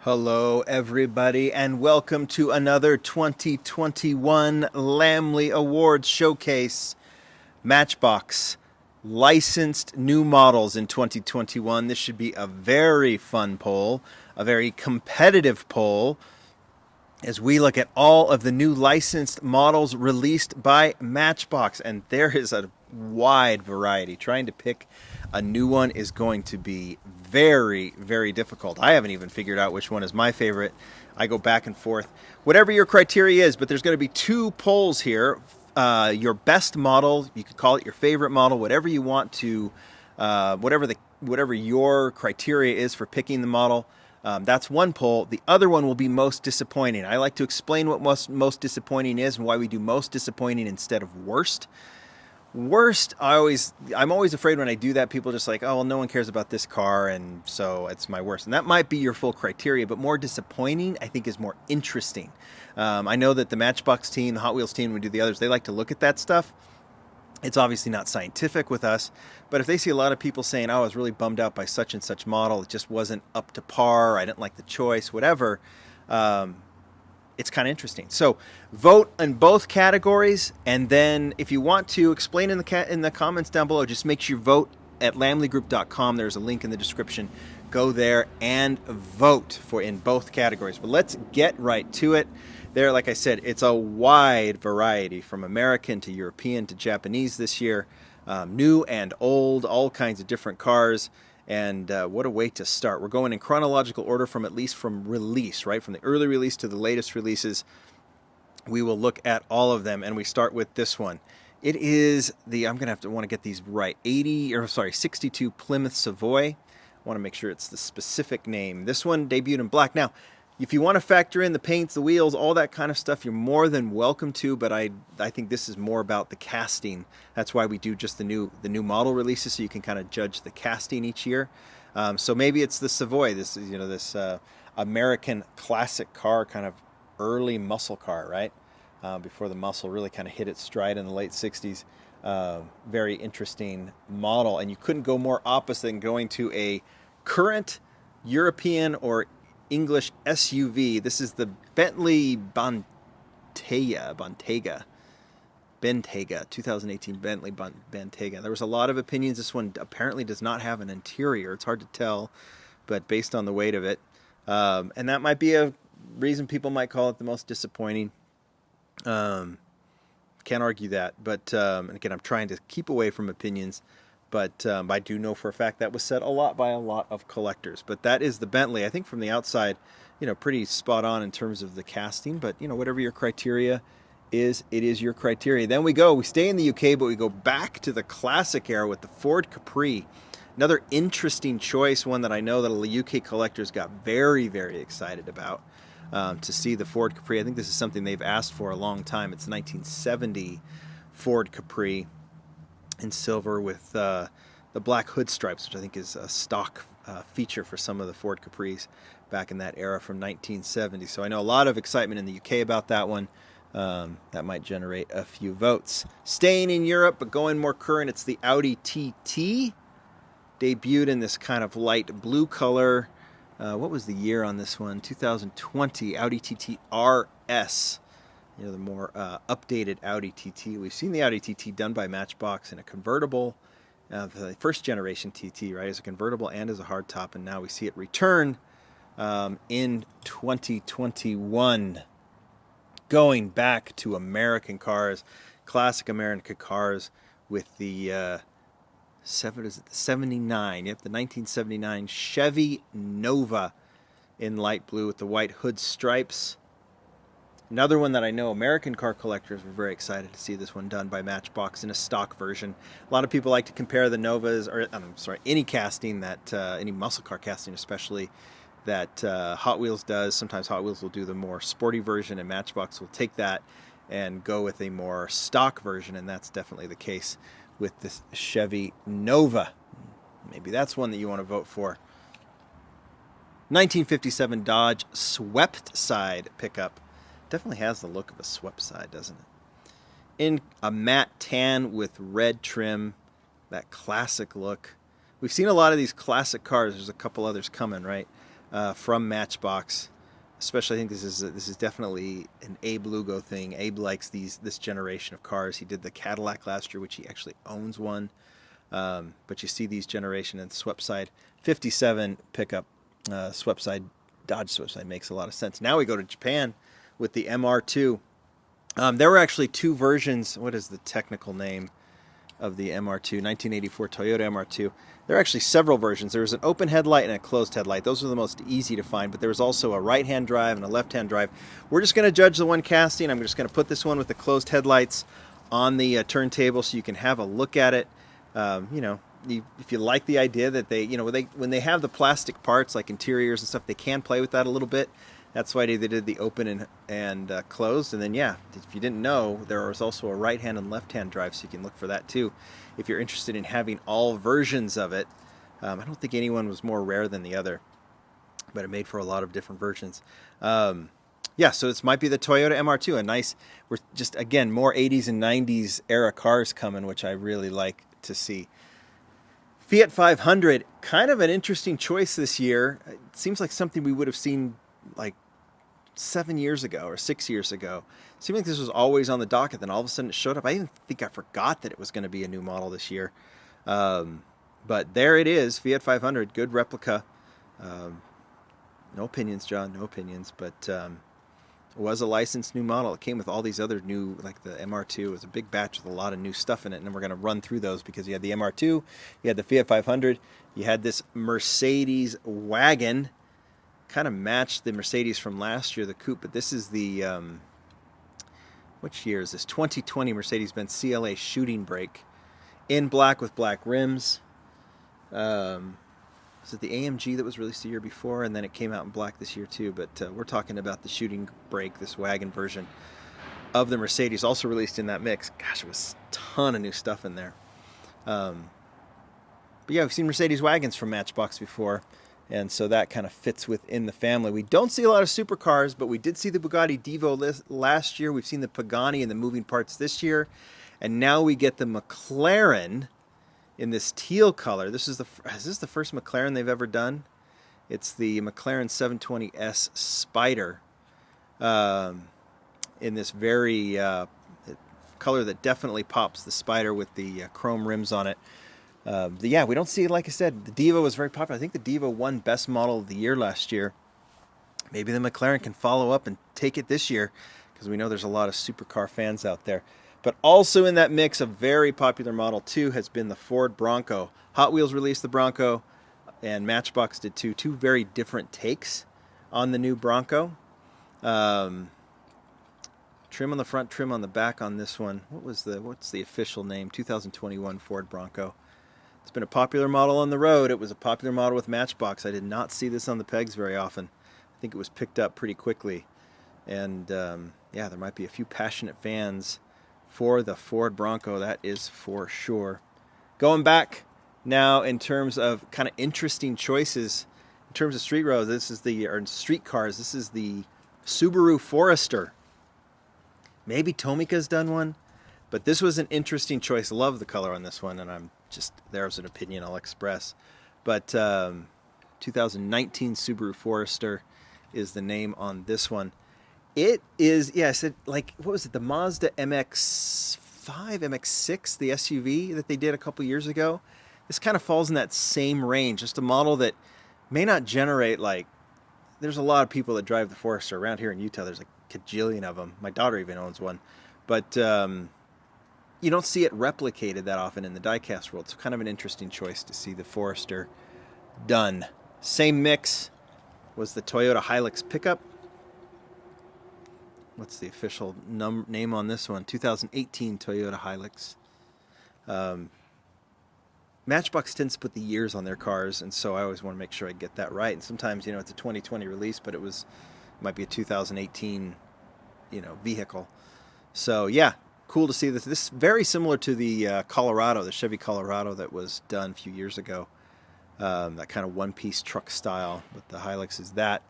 Hello, everybody, and welcome to another 2021 Lamley Awards Showcase. Matchbox licensed new models in 2021. This should be a very fun poll, a very competitive poll, as we look at all of the new licensed models released by Matchbox. And there is a wide variety. Trying to pick a new one is going to be very, very difficult. I haven't even figured out which one is my favorite. I go back and forth. Whatever your criteria is, but there's going to be two polls here. Your best model, you could call it your favorite model, whatever you want to, whatever your criteria is for picking the model. That's one poll. The other one will be most disappointing. I like to explain what most disappointing is and why we do most disappointing instead of worst. Worst, I'm always afraid when I do that, people are just like, oh, well, no one cares about this car, and so it's my worst. And that might be your full criteria, but more disappointing, I think, is more interesting. I know that the Matchbox team, the Hot Wheels team, we do the others, they like to look at that stuff. It's obviously not scientific with us, but if they see a lot of people saying, oh, I was really bummed out by such and such model, it just wasn't up to par, I didn't like the choice, whatever, it's kind of interesting. So vote in both categories, and then if you want to explain in the comments down below, just make sure you vote at lamleygroup.com. There's a link in the description. Go there and vote for in both categories. But let's get right to it. There, like I said, it's a wide variety from American to European to Japanese this year. New and old, all kinds of different cars. And what a way to start. We're going in chronological order from release, right? From the early release to the latest releases. We will look at all of them, and we start with this one. It is I'm going to want to get these right. 62 Plymouth Savoy. I want to make sure it's the specific name. This one debuted in black. Now, if you want to factor in the paints, the wheels, all that kind of stuff, you're more than welcome to, but I think this is more about the casting. That's why we do just the new model releases, so you can kind of judge the casting each year. So maybe it's the Savoy, this American classic car, kind of early muscle car, right? Before the muscle really kind of hit its stride in the late 60s. Very interesting model, and you couldn't go more opposite than going to a current European or English SUV. This is the Bentley Bentayga, 2018 Bentley Bentayga. There was a lot of opinions. This one apparently does not have an interior. It's hard to tell, but based on the weight of it, and that might be a reason people might call it the most disappointing. Can't argue that, but and again, I'm trying to keep away from opinions. But I do know for a fact that was said a lot by a lot of collectors. But that is the Bentley. I think from the outside, pretty spot on in terms of the casting. But, whatever your criteria is, it is your criteria. Then we stay in the UK, but we go back to the classic era with the Ford Capri. Another interesting choice, one that I know that the UK collectors got very, very excited about to see the Ford Capri. I think this is something they've asked for a long time. It's 1970 Ford Capri in silver with the black hood stripes, which I think is a stock feature for some of the Ford Capris back in that era from 1970. So I know a lot of excitement in the UK about that one. That might generate a few votes. Staying in Europe, but going more current, it's the Audi TT. Debuted in this kind of light blue color. What was the year on this one? 2020 Audi TT RS. The more updated Audi TT. We've seen the Audi TT done by Matchbox in a convertible, the first generation TT, right, as a convertible and as a hardtop, and now we see it return in 2021. Going back to American cars, classic American cars with the 79, yep, the 1979 Chevy Nova in light blue with the white hood stripes. Another one that I know American car collectors were very excited to see this one done by Matchbox in a stock version. A lot of people like to compare the Novas, any casting that, any muscle car casting especially, that Hot Wheels does. Sometimes Hot Wheels will do the more sporty version, and Matchbox will take that and go with a more stock version, and that's definitely the case with this Chevy Nova. Maybe that's one that you want to vote for. 1957 Dodge Swept Side pickup. Definitely has the look of a swept side, doesn't it? In a matte tan with red trim, that classic look. We've seen a lot of these classic cars. There's a couple others coming, right? from Matchbox. Especially, I think this is definitely an Abe Lugo thing. Abe likes this generation of cars. He did the Cadillac last year, which he actually owns one. But you see these generation and swept side 57 pickup, swept side Dodge swept side makes a lot of sense. Now we go to Japan with the MR2. There were actually two versions. What is the technical name of the MR2? 1984 Toyota MR2. There are actually several versions. There was an open headlight and a closed headlight. Those are the most easy to find, but there was also a right-hand drive and a left-hand drive. We're just going to judge the one casting. I'm just going to put this one with the closed headlights on the turntable so you can have a look at it. If you like the idea that when they have the plastic parts like interiors and stuff, they can play with that a little bit. That's why they did the open and closed. And then, if you didn't know, there was also a right-hand and left-hand drive, so you can look for that too. If you're interested in having all versions of it, I don't think anyone was more rare than the other, but it made for a lot of different versions. So this might be the Toyota MR2. We're just, again, more 80s and 90s era cars coming, which I really like to see. Fiat 500, kind of an interesting choice this year. It seems like something we would have seen like 7 years ago or 6 years ago. It seemed like this was always on the docket, then all of a sudden it showed up. I even think I forgot that it was going to be a new model this year. But there it is, Fiat 500, good replica. No opinions, John, no opinions, but it was a licensed new model. It came with all these other new, like the MR2. It was a big batch with a lot of new stuff in it, and then we're going to run through those because you had the MR2, you had the Fiat 500, you had this Mercedes wagon, kind of matched the Mercedes from last year, the coupe, but this is the, which year is this? 2020 Mercedes-Benz CLA shooting brake in black with black rims. Was it the AMG that was released the year before, and then it came out in black this year too? But we're talking about the shooting brake, this wagon version of the Mercedes, also released in that mix. Gosh, it was a ton of new stuff in there. But yeah, we've seen Mercedes wagons from Matchbox before, and so that kind of fits within the family. We don't see a lot of supercars, but we did see the Bugatti Divo last year. We've seen the Pagani and the moving parts this year, and now we get the McLaren in this teal color. Is this the first McLaren they've ever done? It's the McLaren 720S Spider in this very color that definitely pops, the Spider with the chrome rims on it. We don't see, like I said, the Divo was very popular. I think the Divo won Best Model of the Year last year. Maybe the McLaren can follow up and take it this year, because we know there's a lot of supercar fans out there. But also in that mix, a very popular model too has been the Ford Bronco. Hot Wheels released the Bronco, and Matchbox did too. Two very different takes on the new Bronco. Trim on the front, trim on the back on this one. What's the official name? 2021 Ford Bronco. It's been a popular model on the road. It was a popular model with Matchbox. I did not see this on the pegs very often. I think it was picked up pretty quickly. And there might be a few passionate fans for the Ford Bronco, that is for sure. Going back now in terms of kind of interesting choices, in terms of street cars, this is the Subaru Forester. Maybe Tomica's done one, but this was an interesting choice. Love the color on this one, and there's an opinion I'll express. But 2019 Subaru Forester is the name on this one. It is, I said, what was it, the Mazda MX-5, MX-6, the SUV that they did a couple years ago? This kind of falls in that same range, just a model that may not generate, there's a lot of people that drive the Forester around here in Utah. There's a cajillion of them. My daughter even owns one. But you don't see it replicated that often in the diecast world, so kind of an interesting choice to see the Forester done. Same mix was the Toyota Hilux pickup. What's the official name on this one? 2018 Toyota Hilux. Matchbox tends to put the years on their cars, and so I always want to make sure I get that right. And sometimes, it's a 2020 release, but it might be a 2018, vehicle. So yeah, cool to see this. This is very similar to the Colorado, the Chevy Colorado that was done a few years ago. That kind of one-piece truck style, but the Hilux is that.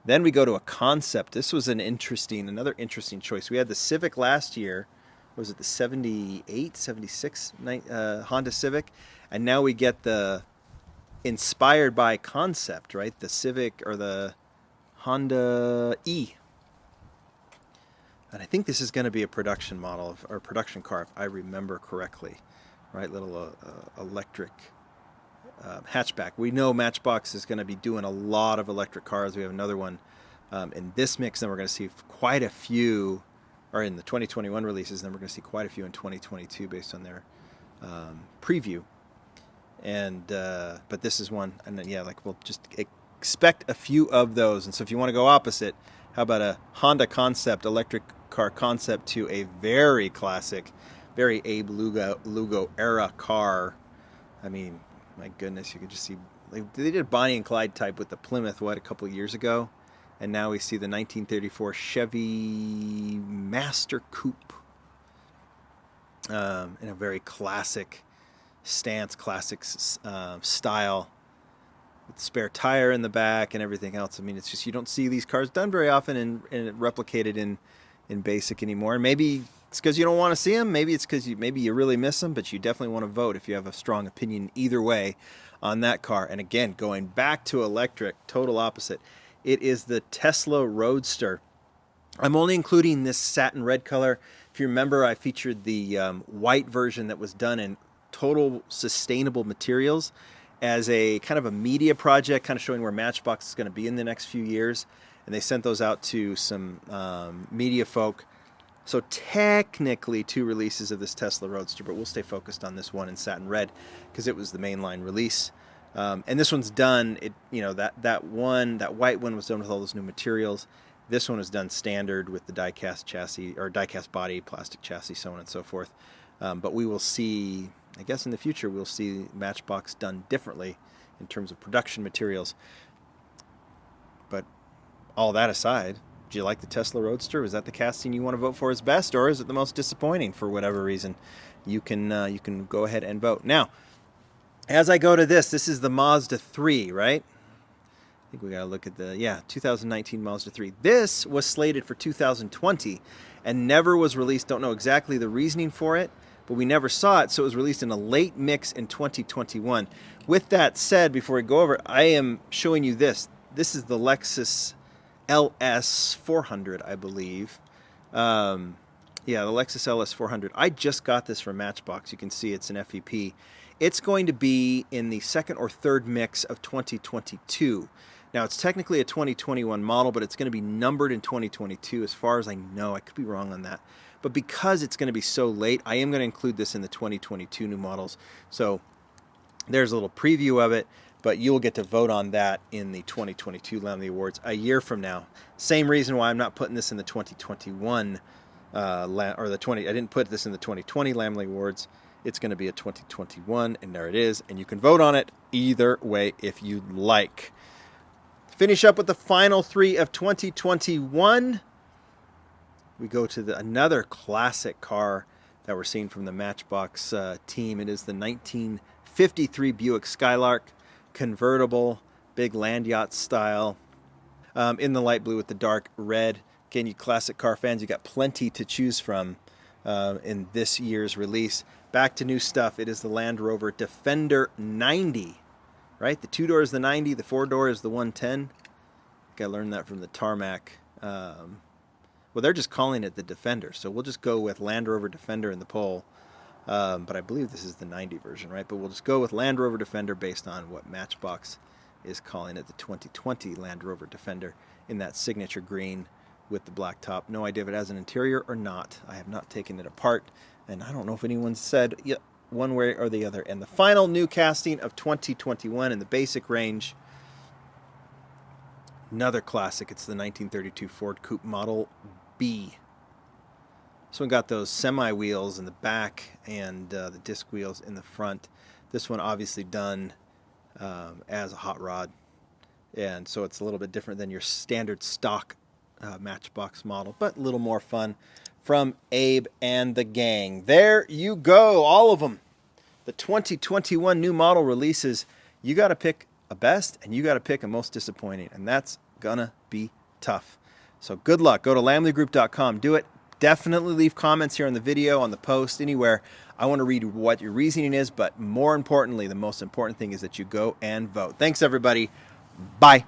Then we go to a concept. This was another interesting choice. We had the Civic last year. Was it the 78, 76 Honda Civic? And now we get the inspired by concept, right? The Civic or the Honda E. And I think this is going to be a production model or production car, if I remember correctly, right? Little electric hatchback. We know Matchbox is going to be doing a lot of electric cars. We have another one in this mix, and we're going to see quite a few, or in the 2021 releases, and then we're going to see quite a few in 2022 based on their preview. And but this is one, and then we'll just expect a few of those. And so if you want to go opposite, how about a Honda concept, electric car concept, to a very classic, very Abe Lugo era car? I mean, my goodness, you could just see, they did a Bonnie and Clyde type with the Plymouth, a couple of years ago. And now we see the 1934 Chevy Master Coupe in a very classic stance, classic style, with spare tire in the back and everything else. I mean, it's just, you don't see these cars done very often and replicated in basic anymore. And maybe it's because you don't want to see them. Maybe it's because you really miss them, but you definitely want to vote if you have a strong opinion either way on that car. And again, going back to electric, total opposite. It is the Tesla Roadster. I'm only including this satin red color. If you remember, I featured the white version that was done in total sustainable materials as a kind of a media project, kind of showing where Matchbox is going to be in the next few years. And they sent those out to some media folk. So technically 2 releases of this Tesla Roadster, but we'll stay focused on this one in satin red because it was the mainline release. And this one's done, that white one was done with all those new materials. This one was done standard with the die-cast chassis, or die-cast body, plastic chassis, so on and so forth. But we will see, I guess in the future, we'll see Matchbox done differently in terms of production materials. But all that aside, do you like the Tesla Roadster? Is that the casting you want to vote for as best, or is it the most disappointing for whatever reason? You can go ahead and vote. Now, as I go to this is the Mazda 3, right? I think we got to look at the 2019 Mazda 3. This was slated for 2020 and never was released. Don't know exactly the reasoning for it, but we never saw it, so it was released in a late mix in 2021. With that said, before we go over it, I am showing you this. This is the Lexus LS 400, I believe. The Lexus LS 400. I just got this from Matchbox. You can see it's an FEP. It's going to be in the second or third mix of 2022. Now, it's technically a 2021 model, but it's going to be numbered in 2022 as far as I know. I could be wrong on that. But because it's going to be so late, I am going to include this in the 2022 new models. So there's a little preview of it, but you'll get to vote on that in the 2022 Lamley Awards a year from now. Same reason why I'm not putting this in the 2021 I didn't put this in the 2020 Lamley Awards. It's going to be a 2021, and there it is. And you can vote on it either way if you'd like. Finish up with the final 3 of 2021. We go to another classic car that we're seeing from the Matchbox team. It is the 1953 Buick Skylark, convertible, big land yacht style, in the light blue with the dark red. Again, you classic car fans, you got plenty to choose from in this year's release. Back to new stuff. It is the Land Rover Defender 90, right? The 2-door is the 90, the 4-door is the 110. I learned that from the tarmac. Well, they're just calling it the Defender, so we'll just go with Land Rover Defender in the poll. But I believe this is the 90 version, right? But we'll just go with Land Rover Defender based on what Matchbox is calling it, the 2020 Land Rover Defender in that signature green with the black top. No idea if it has an interior or not. I have not taken it apart, and I don't know if anyone said one way or the other. And the final new casting of 2021 in the basic range, another classic. It's the 1932 Ford Coupe Model B. This one got those semi wheels in the back and the disc wheels in the front. This one obviously done as a hot rod, and so it's a little bit different than your standard stock Matchbox model, but a little more fun from Abe and the gang. There you go, all of them. The 2021 new model releases. You got to pick a best and you got to pick a most disappointing, and that's gonna be tough. So good luck. Go to lamleygroup.com. Do it. definitely leave comments here on the video, on the post, anywhere. I want to read what your reasoning is, but more importantly, the most important thing is that you go and vote. Thanks, everybody. Bye.